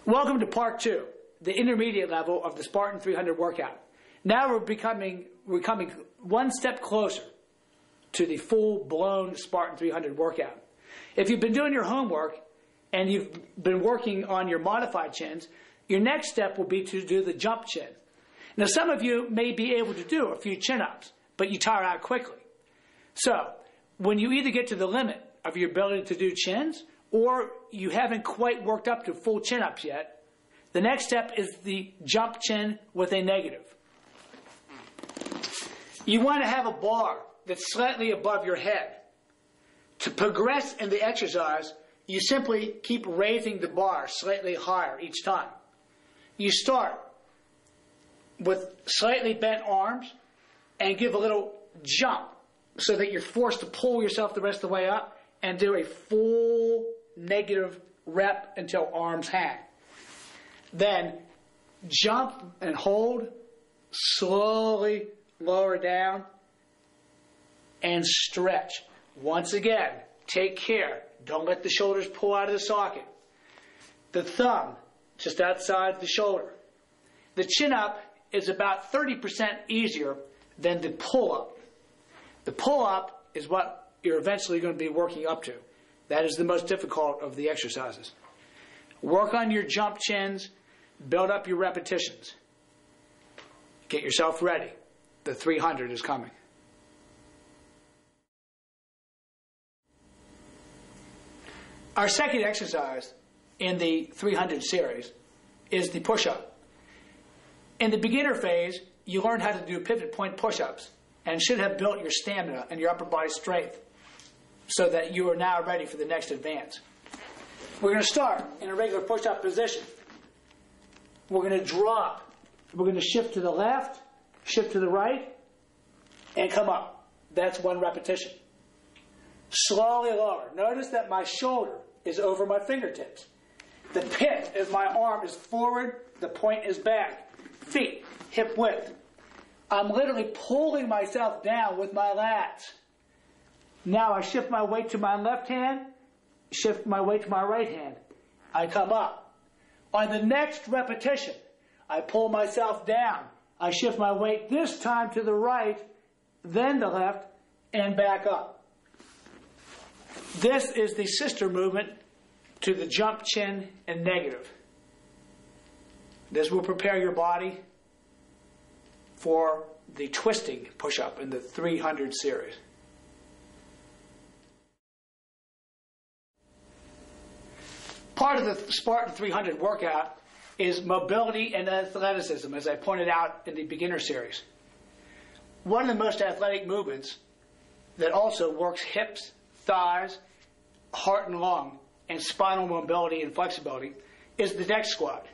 Welcome to part 2, the intermediate level of the Spartan 300 workout. Now we're coming one step closer to the full-blown Spartan 300 workout. If you've been doing your homework and you've been working on your modified chins, your next step will be to do the jump chin. Now some of you may be able to do a few chin-ups, but you tire out quickly. So when you either get to the limit of your ability to do chins, or you haven't quite worked up to full chin-ups yet, the next step is the jump chin with a negative. You want to have a bar that's slightly above your head. To progress in the exercise, you simply keep raising the bar slightly higher each time. You start with slightly bent arms and give a little jump so that you're forced to pull yourself the rest of the way up and do a full negative rep until arms hang. Then jump and hold, slowly lower down, and stretch. Once again, take care. Don't let the shoulders pull out of the socket. The thumb just outside the shoulder. The chin-up is about 30% easier than the pull-up. The pull-up is what you're eventually going to be working up to. That is the most difficult of the exercises. Work on your jump chins, build up your repetitions. Get yourself ready. The 300 is coming. Our second exercise in the 300 series is the push-up. In the beginner phase, you learn how to do pivot point push-ups and should have built your stamina and your upper body strength so that you are now ready for the next advance. We're going to start in a regular push-up position. We're going to drop. We're going to shift to the left, shift to the right, and come up. That's one repetition. Slowly lower. Notice that my shoulder is over my fingertips. The pit of my arm is forward, the point is back. Feet, hip width. I'm literally pulling myself down with my lats. Now I shift my weight to my left hand, shift my weight to my right hand. I come up. On the next repetition, I pull myself down. I shift my weight this time to the right, then the left, and back up. This is the sister movement to the jump chin and negative. This will prepare your body for the twisting push-up in the 300 series. Part of the Spartan 300 workout is mobility and athleticism, as I pointed out in the beginner series. One of the most athletic movements that also works hips, thighs, heart and lung, and spinal mobility and flexibility is the deck squat.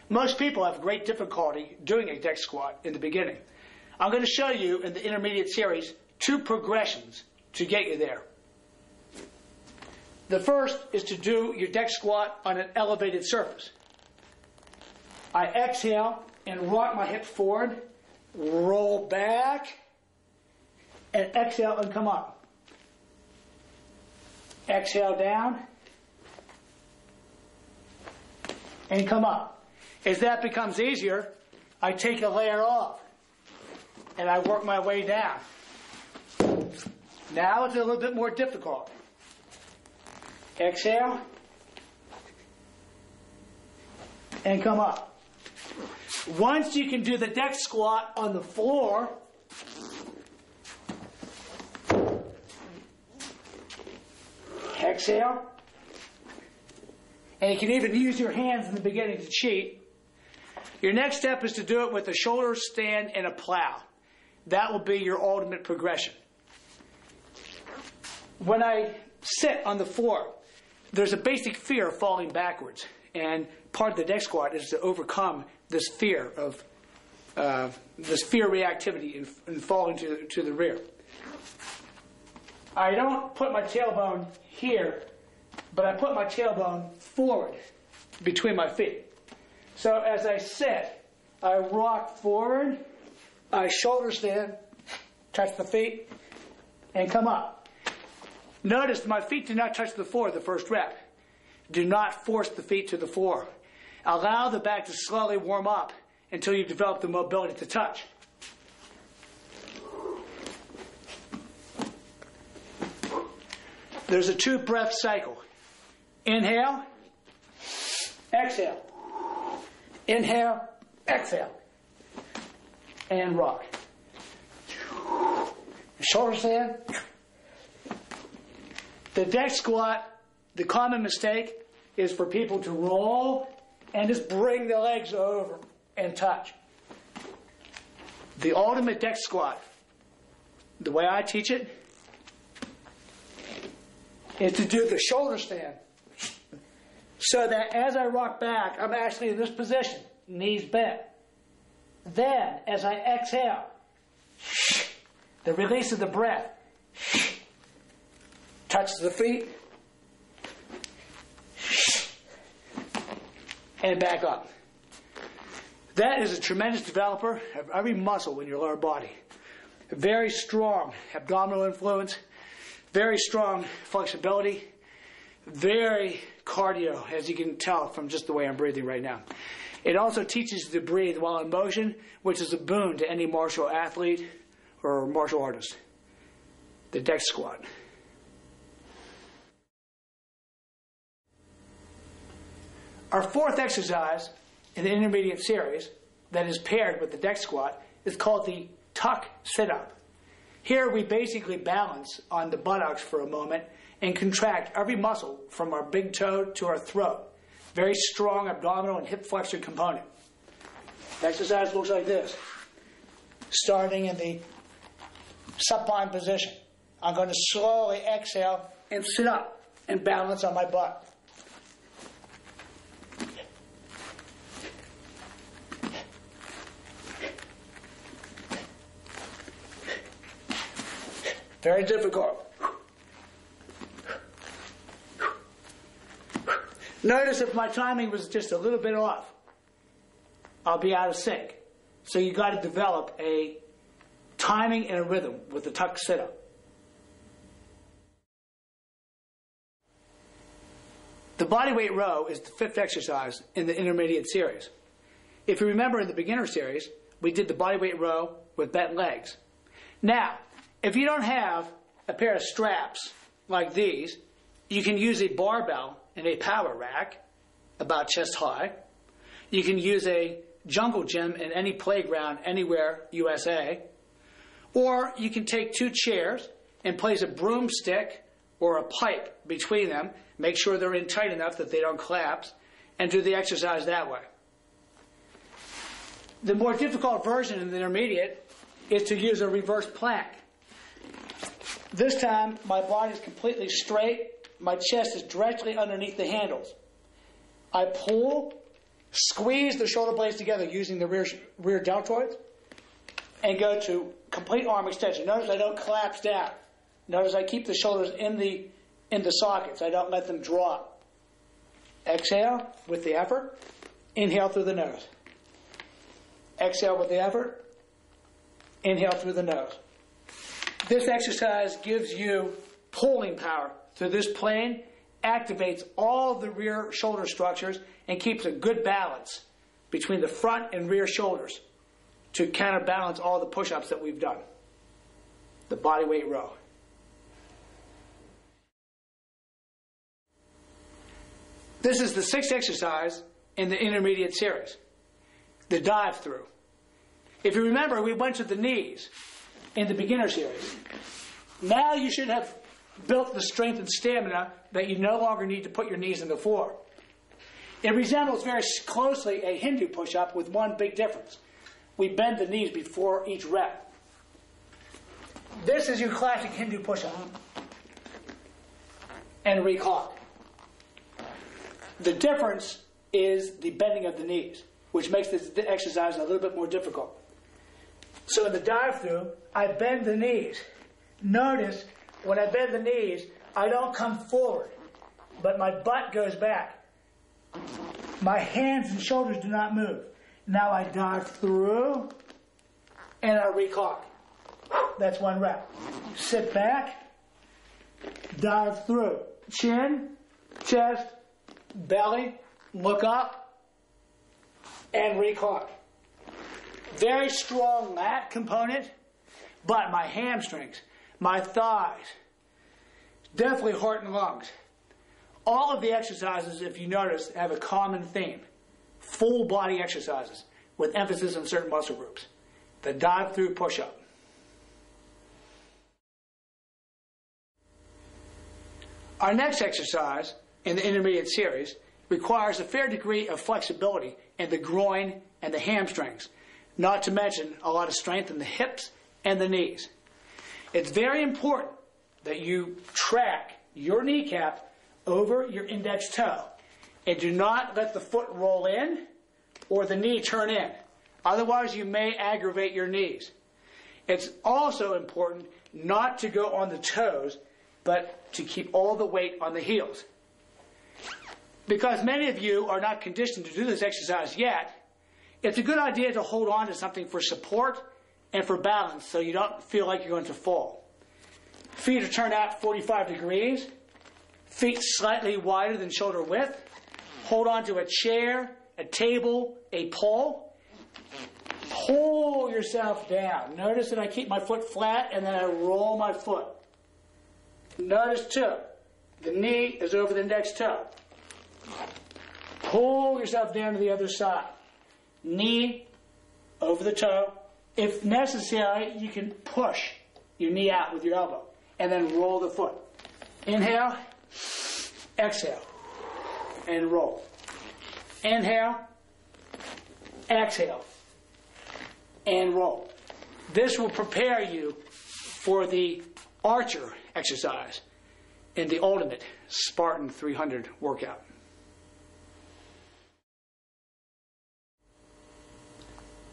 Most people have great difficulty doing a deck squat in the beginning. I'm going to show you in the intermediate series 2 progressions to get you there. The first is to do your deck squat on an elevated surface. I exhale and rock my hips forward, roll back, and exhale and come up. Exhale down, and come up. As that becomes easier, I take a layer off, and I work my way down. Now it's a little bit more difficult. Exhale, and come up. Once you can do the deck squat on the floor, exhale, and you can even use your hands in the beginning to cheat. Your next step is to do it with a shoulder stand and a plow. That will be your ultimate progression. When I sit on the floor, there's a basic fear of falling backwards, and part of the deck squat is to overcome this fear of reactivity and falling to the rear. I don't put my tailbone here, but I put my tailbone forward between my feet. So as I sit, I rock forward, I shoulder stand, touch the feet, and come up. Notice my feet do not touch the floor the first rep. Do not force the feet to the floor. Allow the back to slowly warm up until you develop the mobility to touch. There's a 2-breath cycle. Inhale, exhale. Inhale, exhale. And rock. Shoulder stand. The deck squat, the common mistake is for people to roll and just bring the legs over and touch. The ultimate deck squat, the way I teach it, is to do the shoulder stand. So that as I rock back, I'm actually in this position, knees bent. Then, as I exhale, the release of the breath, touches the feet, and back up. That is a tremendous developer of every muscle in your lower body. Very strong abdominal influence, very strong flexibility, very cardio, as you can tell from just the way I'm breathing right now. It also teaches you to breathe while in motion, which is a boon to any martial athlete or martial artist. The deck squat. Our fourth exercise in the intermediate series that is paired with the deck squat is called the tuck sit-up. Here we basically balance on the buttocks for a moment and contract every muscle from our big toe to our throat. Very strong abdominal and hip flexor component. The exercise looks like this. Starting in the supine position. I'm going to slowly exhale and sit up and balance on my butt. Very difficult. Notice if my timing was just a little bit off, I'll be out of sync. So you got to develop a timing and a rhythm with the tuck sit-up. The bodyweight row is the fifth exercise in the intermediate series. If you remember in the beginner series, we did the bodyweight row with bent legs. Now, if you don't have a pair of straps like these, you can use a barbell and a power rack about chest high. You can use a jungle gym in any playground anywhere USA. Or you can take 2 chairs and place a broomstick or a pipe between them. Make sure they're in tight enough that they don't collapse, and do the exercise that way. The more difficult version in the intermediate is to use a reverse plank. This time, my body is completely straight. My chest is directly underneath the handles. I pull, squeeze the shoulder blades together using the rear deltoids, and go to complete arm extension. Notice I don't collapse down. Notice I keep the shoulders in the sockets. I don't let them drop. Exhale with the effort. Inhale through the nose. Exhale with the effort. Inhale through the nose. This exercise gives you pulling power through this plane, activates all the rear shoulder structures, and keeps a good balance between the front and rear shoulders to counterbalance all the push-ups that we've done. The bodyweight row. This is the 6th exercise in the intermediate series, the dive through. If you remember, we went to the knees in the beginner series. Now you should have built the strength and stamina that you no longer need to put your knees in the floor. It resembles very closely a Hindu push-up with one big difference. We bend the knees before each rep. This is your classic Hindu push-up. And recock. The difference is the bending of the knees, which makes this exercise a little bit more difficult. So in the dive through, I bend the knees. Notice when I bend the knees, I don't come forward, but my butt goes back. My hands and shoulders do not move. Now I dive through, and I recock. That's one rep. Sit back, dive through. Chin, chest, belly, look up, and recline. Very strong lat component, but my hamstrings, my thighs, definitely heart and lungs. All of the exercises, if you notice, have a common theme. Full body exercises with emphasis on certain muscle groups. The dive-through push-up. Our next exercise in the intermediate series requires a fair degree of flexibility in the groin and the hamstrings, not to mention a lot of strength in the hips and the knees. It's very important that you track your kneecap over your index toe and do not let the foot roll in or the knee turn in. Otherwise, you may aggravate your knees. It's also important not to go on the toes, but to keep all the weight on the heels. Because many of you are not conditioned to do this exercise yet, it's a good idea to hold on to something for support and for balance so you don't feel like you're going to fall. Feet are turned out 45 degrees, feet slightly wider than shoulder width. Hold on to a chair, a table, a pole. Pull yourself down. Notice that I keep my foot flat and then I roll my foot. Notice too, the knee is over the index toe. Pull yourself down to the other side. Knee over the toe. If necessary, you can push your knee out with your elbow and then roll the foot. Inhale, exhale, and roll. Inhale, exhale, and roll. This will prepare you for the archer exercise in the ultimate Spartan 300 workout.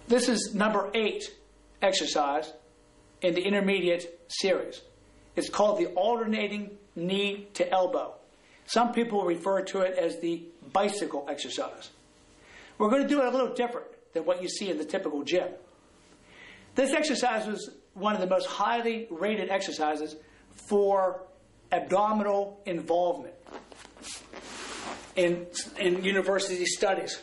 This is number 8 exercise in the intermediate series. It's called the alternating knee to elbow. Some people refer to it as the bicycle exercise. We're going to do it a little different than what you see in the typical gym. This exercise was one of the most highly rated exercises for abdominal involvement in university studies.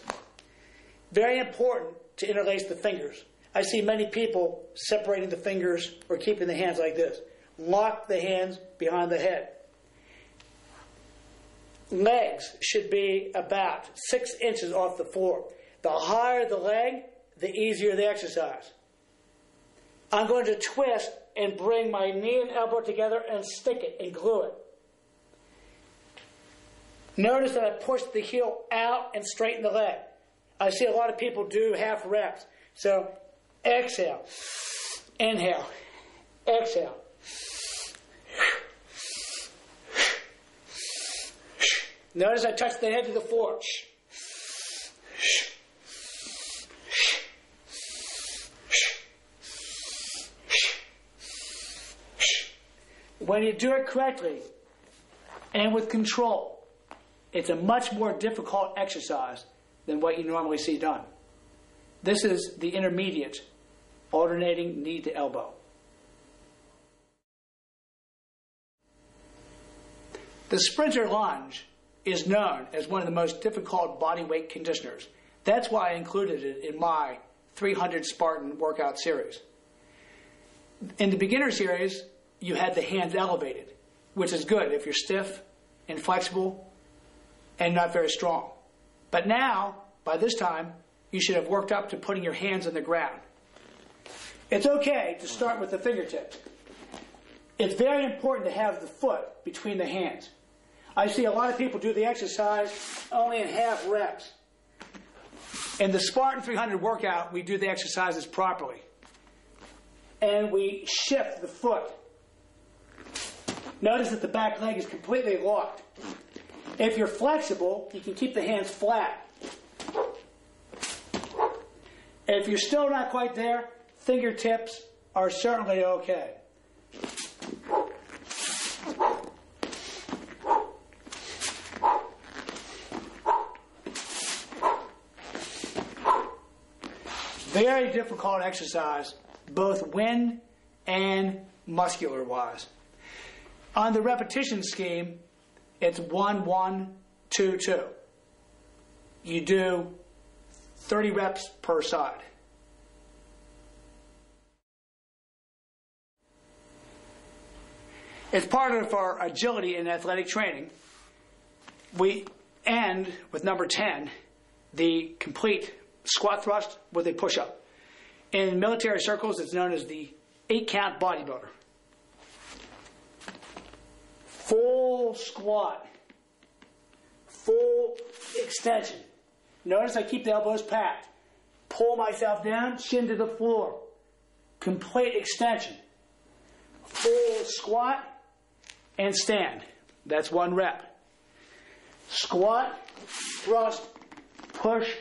Very important to interlace the fingers. I see many people separating the fingers or keeping the hands like this. Lock the hands behind the head. Legs should be about 6 inches off the floor. The higher the leg, the easier the exercise. I'm going to twist and bring my knee and elbow together and stick it and glue it. Notice that I push the heel out and straighten the leg. I see a lot of people do half reps. So exhale, inhale, exhale. Notice I touch the head to the floor. When you do it correctly and with control, it's a much more difficult exercise than what you normally see done. This is the intermediate alternating knee to elbow. The sprinter lunge is known as one of the most difficult body weight conditioners. That's why I included it in my 300 Spartan workout series. In the beginner series, you had the hands elevated, which is good if you're stiff, inflexible, and not very strong. But now, by this time, you should have worked up to putting your hands on the ground. It's okay to start with the fingertips. It's very important to have the foot between the hands. I see a lot of people do the exercise only in half reps. In the Spartan 300 workout, we do the exercises properly. And we shift the foot. Notice that the back leg is completely locked. If you're flexible, you can keep the hands flat. If you're still not quite there, fingertips are certainly okay. Very difficult exercise, both wind and muscular-wise. On the repetition scheme, it's 1, 1, 2, 2. You do 30 reps per side. As part of our agility and athletic training, we end with number 10, the complete squat thrust with a push-up. In military circles, it's known as the 8-count bodybuilder. Full squat, full extension. Notice I keep the elbows packed. Pull myself down, shin to the floor. Complete extension. Full squat and stand. That's 1 rep. Squat, thrust, push,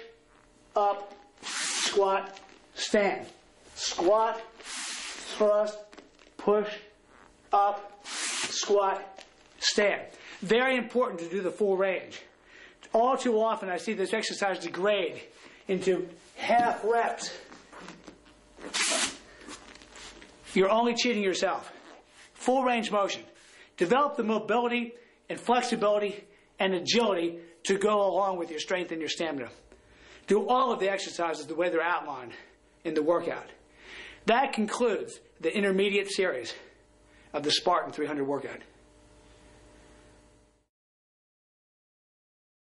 up, squat, stand. Squat, thrust, push, up, squat, stand. Very important to do the full range. All too often I see this exercise degrade into half reps. You're only cheating yourself. Full range motion. Develop the mobility and flexibility and agility to go along with your strength and your stamina. Do all of the exercises the way they're outlined in the workout. That concludes the intermediate series of the Spartan 300 workout.